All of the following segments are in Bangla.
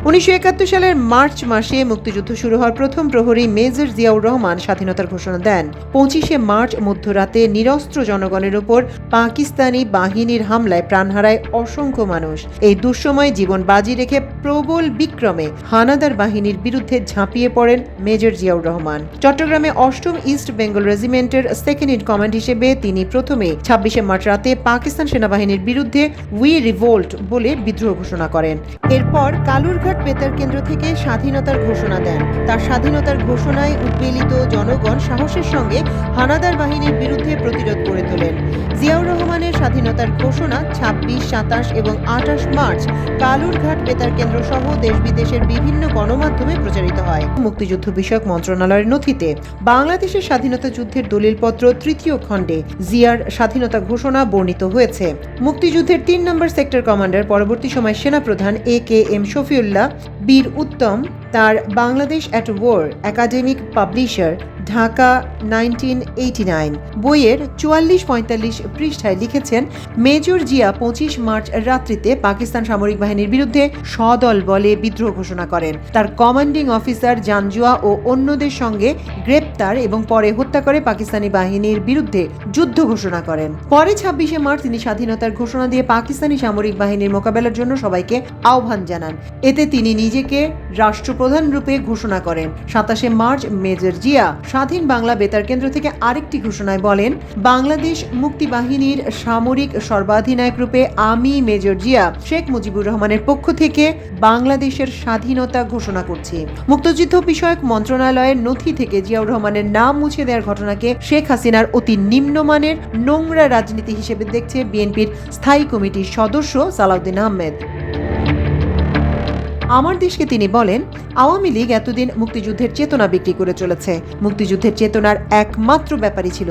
1971 সালের মার্চ মাসে মুক্তিযুদ্ধ শুরু হওয়ার প্রথম প্রহরী মেজর জিয়াউর রহমান স্বাধীনতার ঘোষণা দেন। 25শে মার্চ মধ্যরাতে নিরস্ত্র জনগণের উপর পাকিস্তানি বাহিনীর হামলায় প্রাণ হারায় অসংখ্য মানুষ। এই দুঃসময়ে জীবন বাজি রেখে প্রবল বিক্রমে হানাদার বাহিনীর বিরুদ্ধে ঝাঁপিয়ে পড়েন মেজর জিয়াউর রহমান। চট্টগ্রামে 8ম ইস্ট বেঙ্গল রেজিমেন্টের সেকেন্ড ইন কমান্ড হিসেবে তিনি প্রথমে 26শে মার্চ রাতে পাকিস্তান সেনাবাহিনীর বিরুদ্ধে উই রিভোল্ট বলে বিদ্রোহ ঘোষণা করেন। এরপর কালুরঘাট বেতার কেন্দ্র থেকে স্বাধীনতার ঘোষণা দেন। তার স্বাধীনতার ঘোষণায় উদ্বেলিত জনগণ সাহসের সঙ্গে হানাদার বাহিনীর বিরুদ্ধে প্রতিরোধ গড়ে তোলেন। জিয়াউর রহমানের স্বাধীনতার ঘোষণা 26, 27 এবং 28 মার্চ কালুরঘাট বেতার কেন্দ্র সহ দেশ বিদেশের বিভিন্ন গণমাধ্যমে প্রচারিত হয়। মুক্তিযুদ্ধ বিষয়ক মন্ত্রণালয়ের নথিতে বাংলাদেশের স্বাধীনতা যুদ্ধের দলিলপত্র 3য় খণ্ডে জিয়ার স্বাধীনতা ঘোষণা বর্ণিত হয়েছে। মুক্তিযুদ্ধের 3 নম্বর সেক্টর কমান্ডার, পরবর্তী সময় সেনাপ্রধান AK-M শফিউল্লাহ বীর উত্তম তার Bangladesh at War Academic Publisher, Dhaka 1989 বইয়ের 44-45 পৃষ্ঠায় লিখেছেন, মেজর জিয়া 25 মার্চ রাত্রিতে পাকিস্তান সামরিক বাহিনীর বিরুদ্ধে সদল বলে বিদ্রোহ ঘোষণা করেন। তার কমান্ডিং অফিসার জানজুয়া ও অন্যদের সঙ্গে গ্রেপ্তার এবং পরে হত্যা করে পাকিস্তানি বাহিনীর বিরুদ্ধে যুদ্ধ ঘোষণা করেন। পরে 26শে মার্চ তিনি স্বাধীনতার ঘোষণা দিয়ে পাকিস্তানি সামরিক বাহিনীর মোকাবেলার জন্য সবাইকে আহ্বান জানান। এতে তিনি নিজেকে রাষ্ট্রপ্রধান রূপে ঘোষণা করেন। 27শে মার্চ মেজর জিয়া স্বাধীন বাংলা বেতার কেন্দ্র থেকে আরেকটি ঘোষণায় বলেন, বাংলাদেশ মুক্তি বাহিনীর সামরিক সর্বাধিনায়ক রূপে আমি মেজর জিয়া শেখ মুজিবুর রহমানের পক্ষ থেকে বাংলাদেশের স্বাধীনতা ঘোষণা করছি। মুক্তিযুদ্ধ বিষয়ক মন্ত্রণালয়ের নথি থেকে জিয়াউর রহমানের নাম মুছে দেওয়ার ঘটনাকে শেখ হাসিনার অতি নিম্নমানের নোংরা রাজনীতি হিসেবে দেখছে বিএনপির স্থায়ী কমিটির সদস্য সালাউদ্দিন আহমেদ। আমার দেশকে তিনি বলেন, আওয়ামী লীগ এতদিন মুক্তিযুদ্ধের চেতনা বিক্রি করে চলেছে। মুক্তিযুদ্ধের চেতনার একমাত্র ব্যাপারই ছিল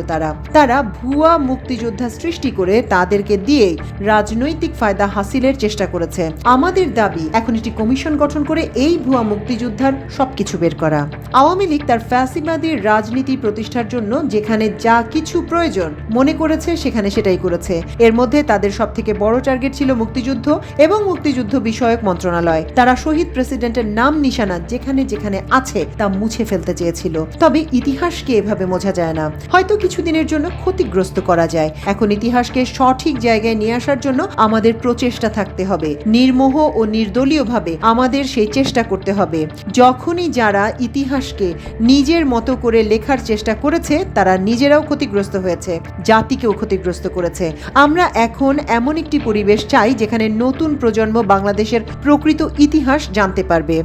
তারা ভুয়া মুক্তিযোদ্ধা সৃষ্টি করে তাদেরকে দিয়ে রাজনৈতিক ফায়দা হাসিলের চেষ্টা করেছে। আমাদের দাবি এখন একটি কমিশন গঠন করে এই ভুয়া মুক্তিযোদ্ধার সবকিছু বের করা। আওয়ামী লীগ তার ফ্যাসিবাদী রাজনীতি প্রতিষ্ঠার জন্য যেখানে যা কিছু প্রয়োজন মনে করেছে সেখানে সেটাই করেছে। এর মধ্যে তাদের সবথেকে বড় টার্গেট ছিল মুক্তিযুদ্ধ এবং মুক্তিযুদ্ধ বিষয়ক মন্ত্রণালয়। তারা শহীদ প্রেসিডেন্টের নাম নিশানা যেখানে যেখানে আছে তা মুছে ফেলতে চেয়েছিল। তবে ইতিহাসকে এভাবে মোছা যায় না, হয়তো কিছুদিনের জন্য ক্ষতিগ্রস্ত করা যায়। এখন ইতিহাসকে সঠিক জায়গায় নিয়ে আসার জন্য আমাদের প্রচেষ্টা থাকতে হবে। নির্মোহ ও নির্দলীয়ভাবে আমাদের সেই চেষ্টা করতে হবে। যখনই যারা ইতিহাসকে নিজের মতো করে লেখার চেষ্টা করেছে তারা নিজেরাও ক্ষতিগ্রস্ত হয়েছে, জাতিকেও ক্ষতিগ্রস্ত করেছে। আমরা এখন এমন একটি পরিবেশ চাই যেখানে নতুন প্রজন্ম বাংলাদেশের প্রকৃত ইতিহাস জানতে পারবে।